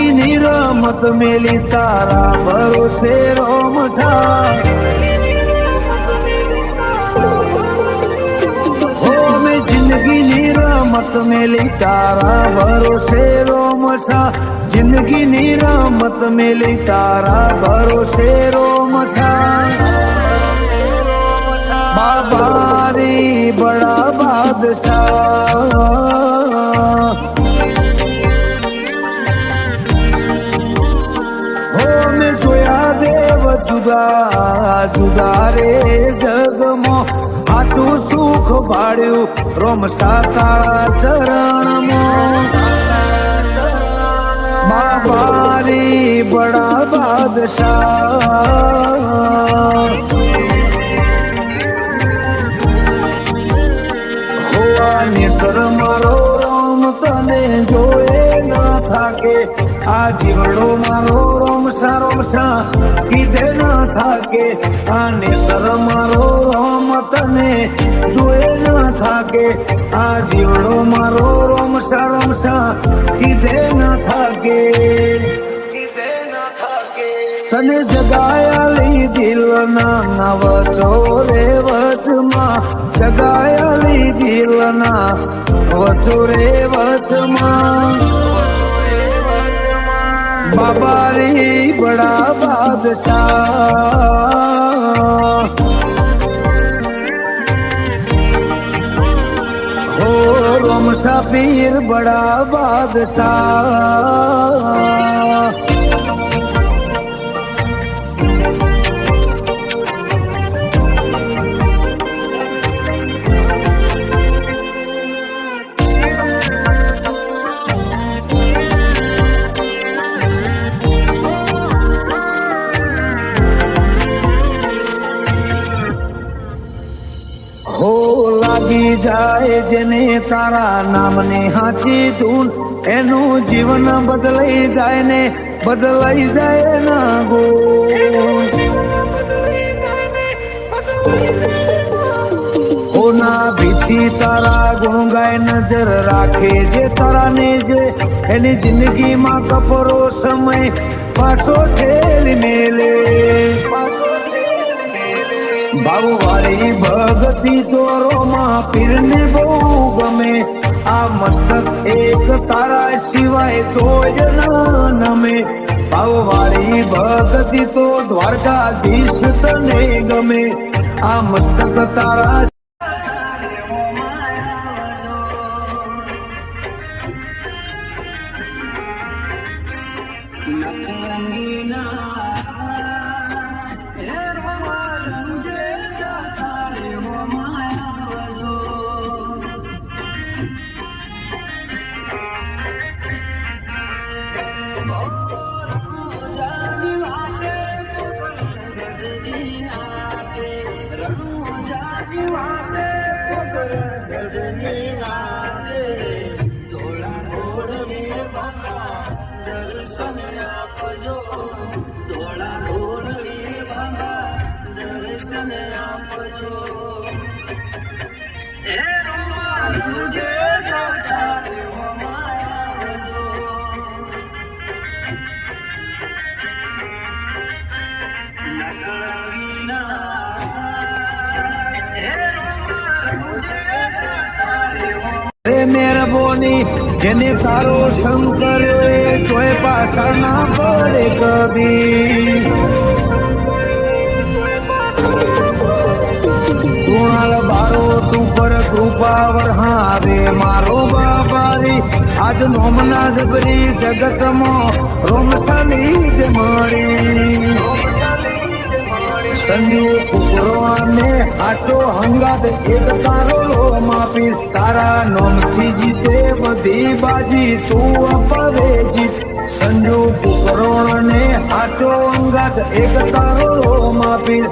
જિંદગીની રમત મેલી તારા ભરોસે રોમઠા જિંદગીની રમત મેલી તારા ભરોસે રોમઠા જિંદગીની રમત મેલી તારા ભરોસે રોમઠા બાબારી બડા બાદશાહ હો મેં જોયા દેવ જુદા જુદા રે જગમાં આટલું સુખ ભાડ્યું રોમસા તારા ચરણમાં બાબારી બડા બાદશાહ હોવાની સર મારો રોમ તને જોએ ન થાકે આ જીવડો મારો રોમસા રોમસા કીધે ન થાકે આને સર મારો રોમ તને જોએ ન થાકે આ જીવડો મારો રોમસા રોમસા કીધે ન થાકે તને જગાયાલી દિલના નવ ચોરે વચમાં જગાયાલી દિલના વચોરે વચમાં બાબારી બડા બાદશાહ હો રોમસા પીર બડા બાદશાહ હો લાગી જાય જેને તારા નામને હાચી ધૂન એનું જીવન બદલાઈ જાય ને બદલાઈ જાય ના ગો હોના ભીથી તારા ગુણ ગાય નજર રાખે જે તારા ને જે એની જિંદગીમાં કપરો સમય પાછો ઠેલી મેલે બાબુ વાળી ભગતી તોરોમાં પીરને બહુ ગમે આ મસ્તક એક તારા સિવાય જોય ના નમે બાબુ વાળી ભગતી તો દ્વારકાધીશ તને ગમે આ મસ્તક તારા મેરબોની જેને તારો શંકર તોય પાછા ના પડે કભી કુણાલ બારો તું પર કૃપા વરહાવે મારો બાબારી આજ નોમના જબરી જગતમાં રોમસાલી જ મળી સંજુ કુકરો ને આટો હંગાત એક તારો માપી તારા નોમથી જીતે બધી બાજી તું અપરે જીત સંજુ કુકરો ને આટો હંગાત એક તારો માપી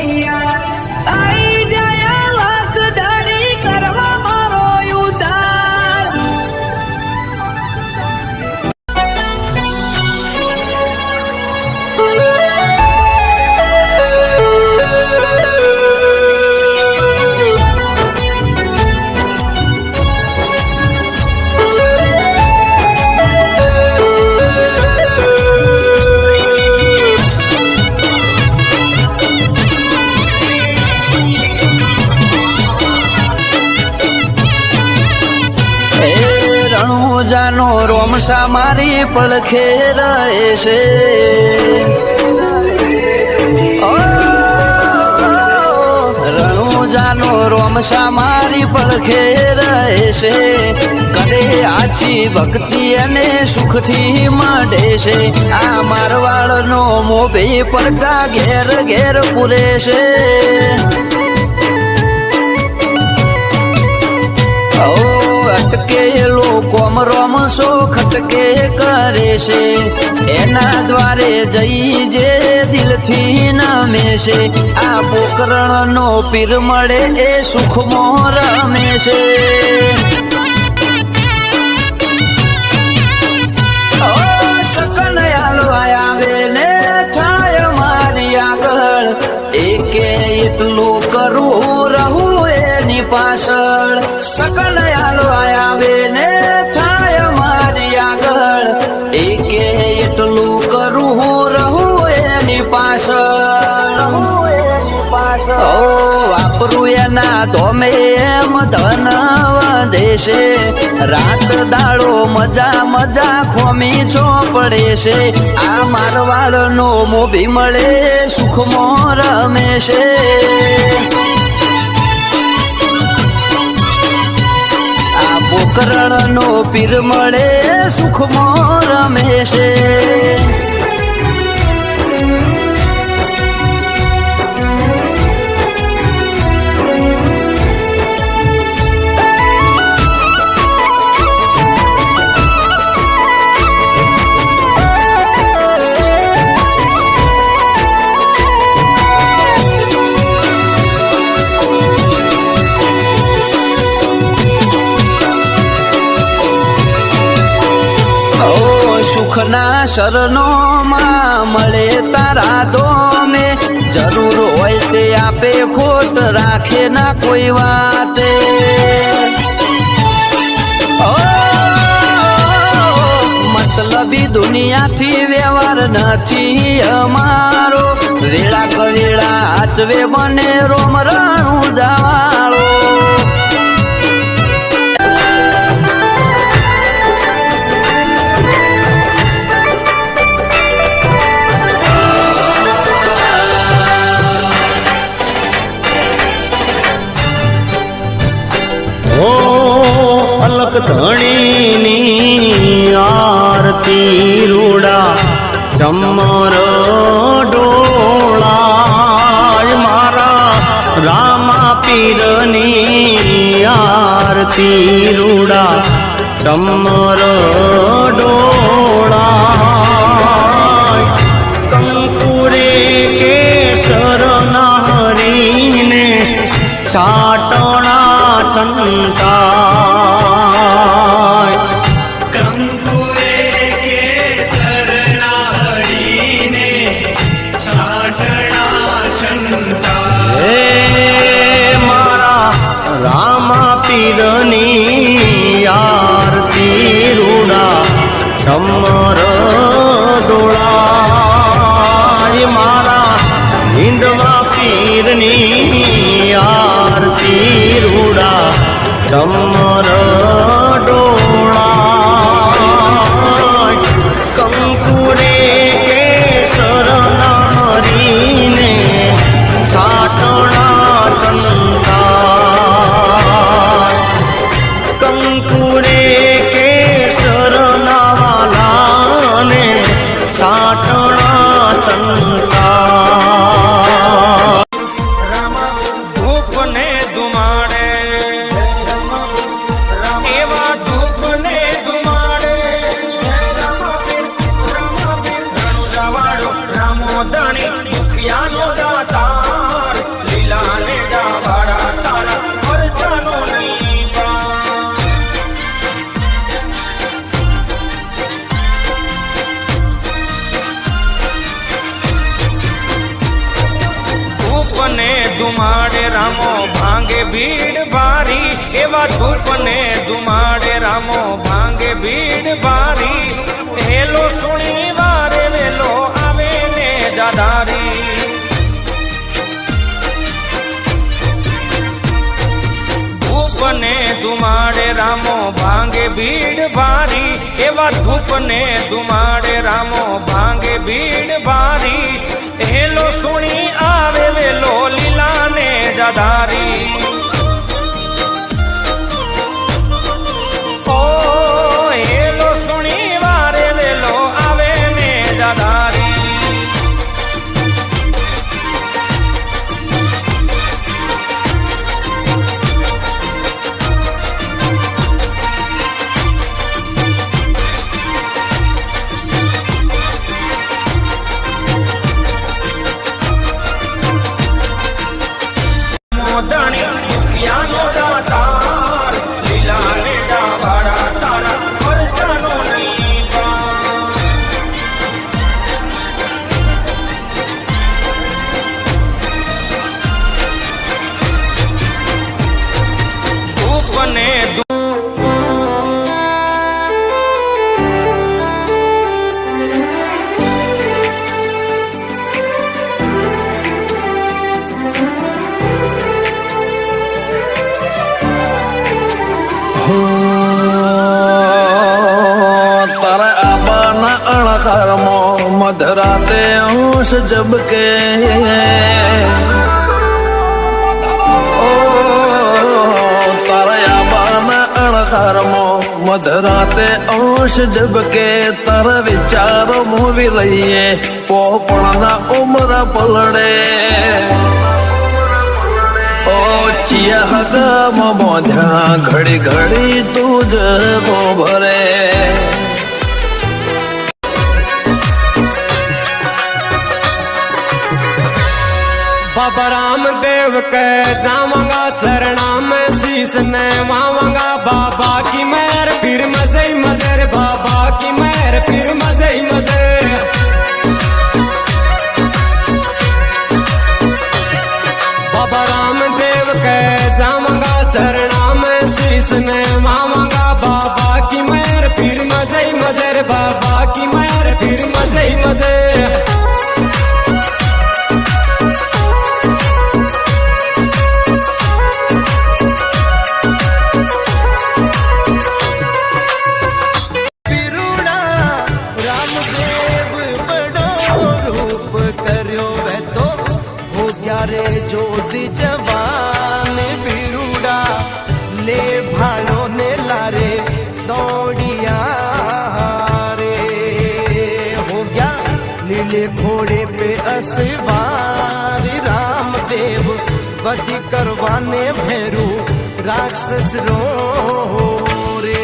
નૈયા આઈ જાય લાખ દાડી કરવા મારો ઉધાર. રણુજાનો રોમસા મારી પડખે રહે છે. રણુજાનો રોમસા મારી પડખે રહે છે. કરે આછી ભક્તિ અને સુખથી માંડે છે. આ મારવાડનો મોભી પરચા ઘેર ઘેર પૂરે છે. અટકેલો કોમરોમ સો ખટકે કરે છે. એના દ્વારે જઈ જે દિલથી નમે છે. આ પોકરણનો પીર મળે એ સુખમાં રમે છે. સકનયાલ આવે ને થાય મારી આગળ એકે એટલું કરું રહું એની પાછળ. સકનયાલ આવે ને થાય મારી આગળ એકે એટલું કરું રહું એની પાછળ. વાપરું એના ધોમે એમ ધન વધે છે. રાત દાડો મજા મજા ખોમી ચોપડે છે. આ મારવાડનો મોભી મળે સુખમાં રમે છે. આ પોકરણનો પીર મળે સુખમાં રમે છે. સુખના શરણોમાં મળે તારા દોમે. જરૂર હોય તે આપે ખોટ રાખે ના કોઈ વાતે. મતલબી દુનિયાથી વ્યવહાર નથી અમારો. વેળા કવેળા આચવે બને રોમ રણું જાવાળો. અલક ધણીની આરતી રૂડા ચમર ડોળા. મારા રામા પીરની આરતી રૂડા ચમર ડોળા. કંકુરે કેસર નારીને છાટણા છંટાય. કંકુરે કેસર નારીને છાટણા છંટાય. હે મારા રામા પીરની આરતી રૂડા ચમર ડોળા. મારા હિંદવા પીરની આરતી રૂડા ચમર ડોળા. કંકુરે કેસર નારીને છાટણા છંટાય. કંકુરે કેસર નાવાલાને છાટણા છંટાય. ધૂપને ધુમાડે એવા ધુમાડે રામો ભાંગે ભીડ ભારી એવા ધૂપને ધુમાડે રામો ભાંગે ભીડ ભારી હેલો સુણી વારે વેલો આવે ને જાધારી ધૂપને ધુમાડે રામો ભાંગે ભીડ ભારી એવા ધૂપને ધુમાડે રામો ભાંગે ભીડ ભારી હેલો સુણી આવે વેલો લીલાને જાધારી ઓ હેલો સુણી વારે વેલો આવે ને જાધારી મોદણી મુખિયાનો દાતાર લીલાને ડાવાડા તારા પરચાનો નીપા ધૂપને તારા આબાના અણકારમાં મધરાતે અંશ જબકે ઓ તારા આબાના અણકારમાં મધરાતે અંશ જબકે તારા વિચારો મોવી લઈએ પોપણના ઉમરા પલડે ચિયા હગામાં બોધ્યા ઘડી ઘડી તું જ ભરે बाबा रामदेव के जाऊंगा चरणा में शीश नवाऊंगा बाबा की मेहर फिर मजे ही मजे रे बाबा की मेहर फिर मजे ही मजे बाबा रामदेव के जाऊंगा चरणा में शीश नवाऊंगा बाबा की मेहर फिर मजे ही मजे रे बाबा की मेहर फिर मजे ही मजे रे ज्योति जवान बिरुड़ा ले भालो ने लारे दौड़िया रे हो गया नीले घोड़े पे असवार रामदेव वध करवाने भैरू राक्षस रो रे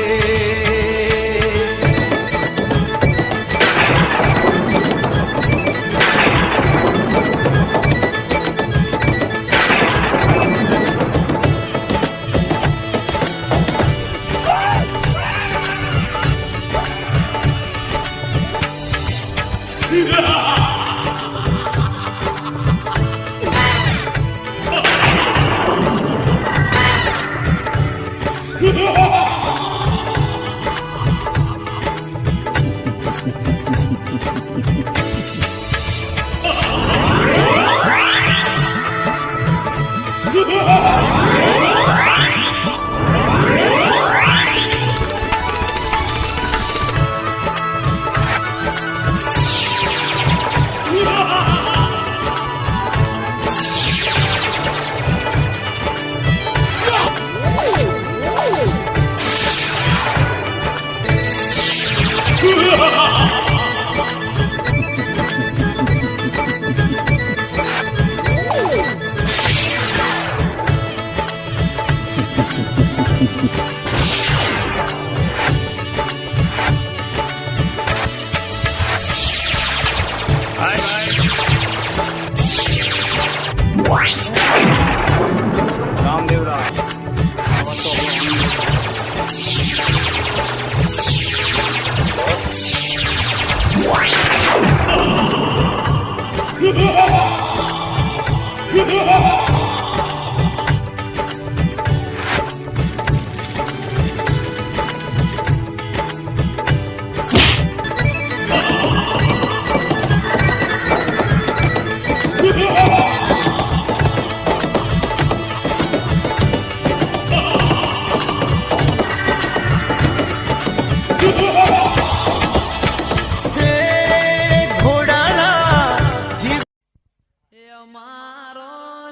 Yeah.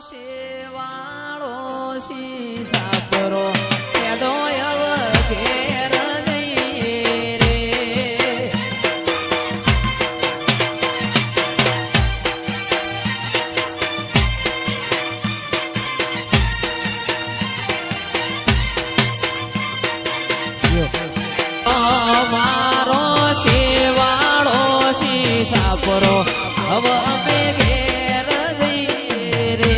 શેવાળો શીશાપરો એડો અવ ઘેર જઈએ રે અમારો શેવાળો શીશાપરો હવે અમે ઘેર જઈએ રે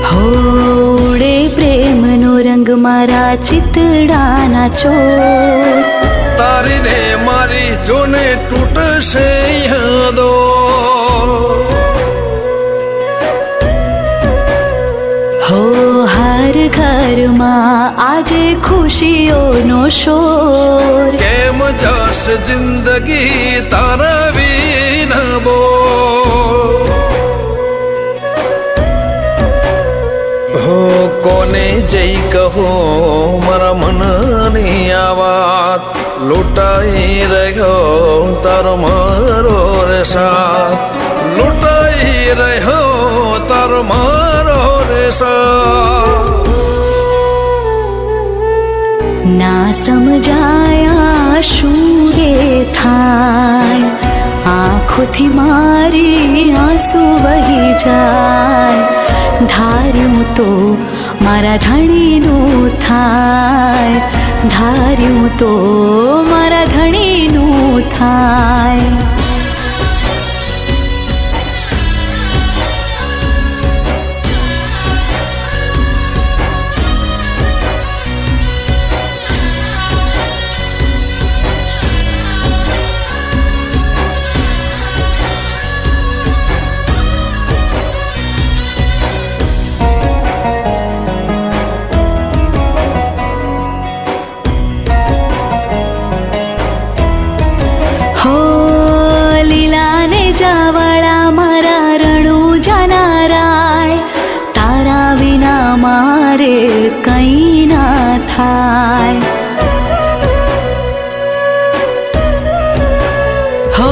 હોડે પ્રેમનો રંગ મારા ચિતડાના ચોર તારી ને મારી જોને તૂટશે યાદો હો હર ઘરમાં આજે ખુશીઓનો શોર કેમ જશે જિંદગી તારા વિના બો હો કોને જઈ કહો મારા મનની આ વાત લૂંટાઈ રહ્યો તારો મારો રે સાથ લૂંટાઈ રહ્યો તારો મારો રે સાથ ના સમજાયા શું રે થાય આંખોથી મારી આંસુ વહી જાય ધાર્યું તો મારા ધણીનું થાય ધાર્યું તો મારા ધણીનું થાય જાવાળા મારા રણુ જાનારાય તારા વિના મારે કંઈ ના થાય હો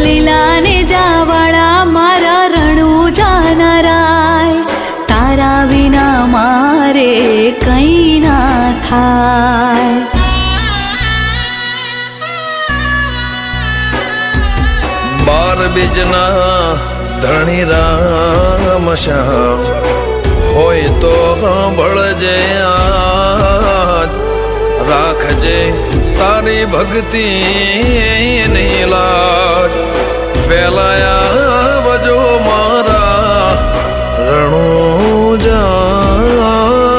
લીલાને જાવાળા મારા રણુ જાનારાય તારા વિના મારે કંઈ ના થાય બીજના ધણી રામ શ્યામ હોય તો સાંભળજે આજ રાખજે તારી ભક્તિ ની લાજ ફેલાયા વજો મારા રણુ જાનારા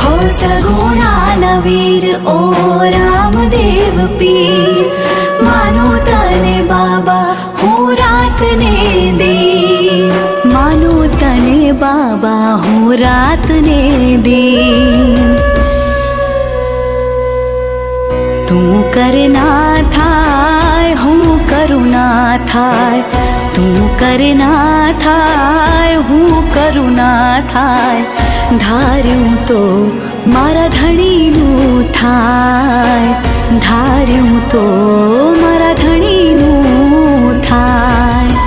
હો સગુણા વીર ઓ રામદેવ પીર માનો તને બાબા હું રાત ને દે માનો તને બાબા હું રાત ને દે તું કરના થાય હું કરું ના થાય તું કરના થાય હું કરું ના થાય ધાર્યું તો મારા ધણીનું થાય ધાર્યું તો મારા ધણીનું થાય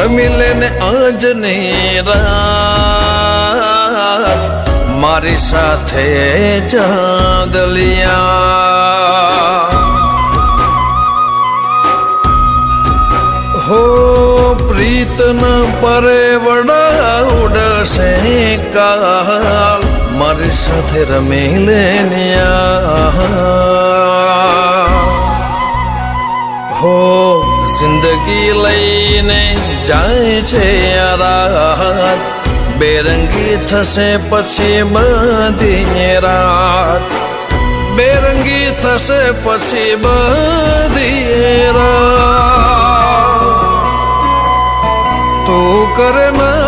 રમી લેને આજની રાત મારી સાથે જાદલિયા હો પ્રીતના પરેવડા ઉડશે કાલ મારી સાથે રમી લેનિયા હો જિંદગી લઈને જાય છે રાત બેરંગી થશે પછી બધી રાત બેરંગી થશે પછી બધી રાત તું કરે ના